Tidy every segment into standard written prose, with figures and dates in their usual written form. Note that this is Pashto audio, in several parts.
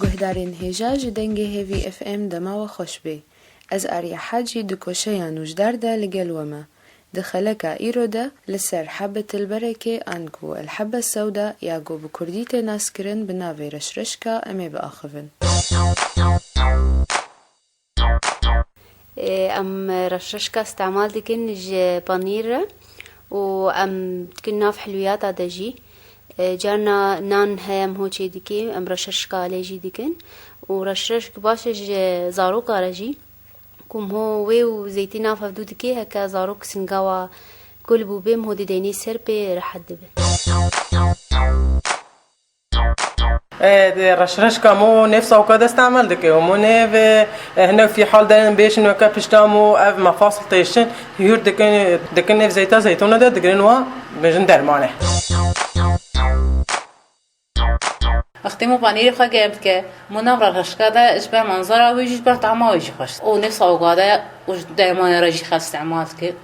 گهدارین هیجا جدنگه هیوی اف ام دما و خوش بی. از آریا حاجی دکوشه یانوش درده لگلومه. دخلکا ایروده لسر حبة البركة أنكو الحبة السوداء ياقو بكردية ناسكرن بناوي رشرشكا أمي بآخفن. أم رشرشكا استعمال دكن بانير وأم دكن ناف حلويات عدجي جارنا نان هم هو چه دكي أم رشرشكا عليجي دكن ورشرشك باشج زاروكا رجي كم هو ويو زيتينا ففدو دكي هكا زاروك سنغاوا كل بوبيم هو ديني سر بي رح دبن. رشرشكا مو نفسه وكذا استعمل دكي ومو نيف هنا في حال دايما بيش انه كابشتامو اف مفاصل تيشن يور دكن نيف زيتا زيتونه ده دكرينوا بجن درمانه. اختیمو پنیر خواهد گرفت که منم رشکه ده اشبه منظره و ایجیش بر طعمه ایجی خوشت او نفس اوگاده و درمان رجی خواهد استعمال کرد.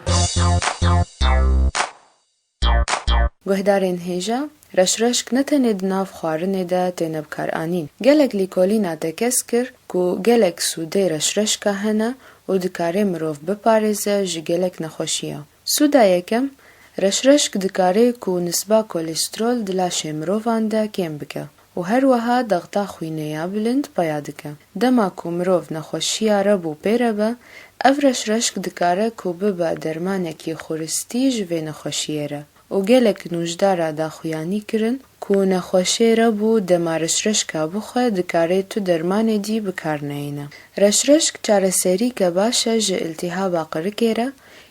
گهدارین هیجا رشرشک نتند ناف خوارنه ده تنب کار آنین. گلک لیکولینا تکس کر کو گلک سوده رشرشکا هنه و دکاره مروف بپارزه جی گلک نخوشیه. سوده یکم رشرشک دکاره کو نسبه کولسترول دلاشه مروفان ده کم بکه. و هر وها دغتا خوینه بلند پیادکه. دما کو مروف نخوشیه ربو پیره به اف رشرشک دکاره کو ببا درمانه کی خورستی جوه نخوشیه را. و گلک نوجداره دا خویانی کرن کو نخوشی ربو دما رشرشکا بخواه دکاره تو درمان دی بکار نینه. رشرشک چاره سری که باشه جه التهابا قرکه را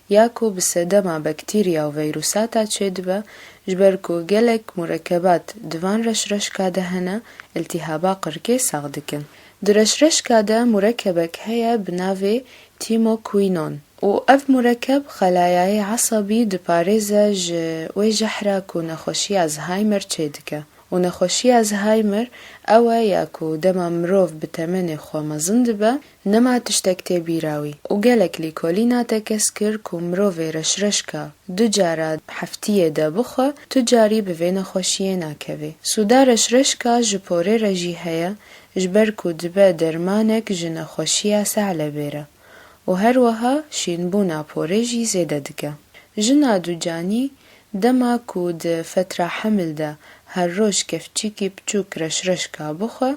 یا کو بسدما بکتریا و ویروساتا چید به جبر کو گلک مرکبات دوان رشرشکا ده هنه التهابا قرکه ساغ دکن. در رشرشکا ده مرکبک هیا بناوی تیموکوینون و اف مرکب خلایای عصبی دپارزه و جحرا کو نخوشی الزهایمر چیدکه. و نخوشی الزهایمر اوه یا کو دما مروف بتمن خوامزند به نما تشتکتی بیراوی. و گلک لیکولینا تکسکر کو مروف رشرشکا دو جارا هفتیه ده بخوا تو جاری به نخوشیه ناکوی. سودا رشرشکا جپوره رجی هیا جبر کو دبه درمانک جنخوشیه سعله بیره. و هر وها شینبونا پورجی زیده دکه. جنا دو جانی دما کو ده فتره حمل ده هر روش کفچیکی بچوک رشرشکا بخوا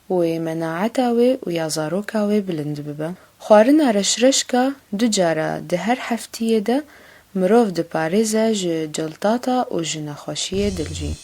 و مناعتاوی و یازاروکاوی بلند ببه. خوارن رشرشکا دو جارا ده هر هفتیه ده مروف ده پارزه جلطاتا و جنخوشی دلجی.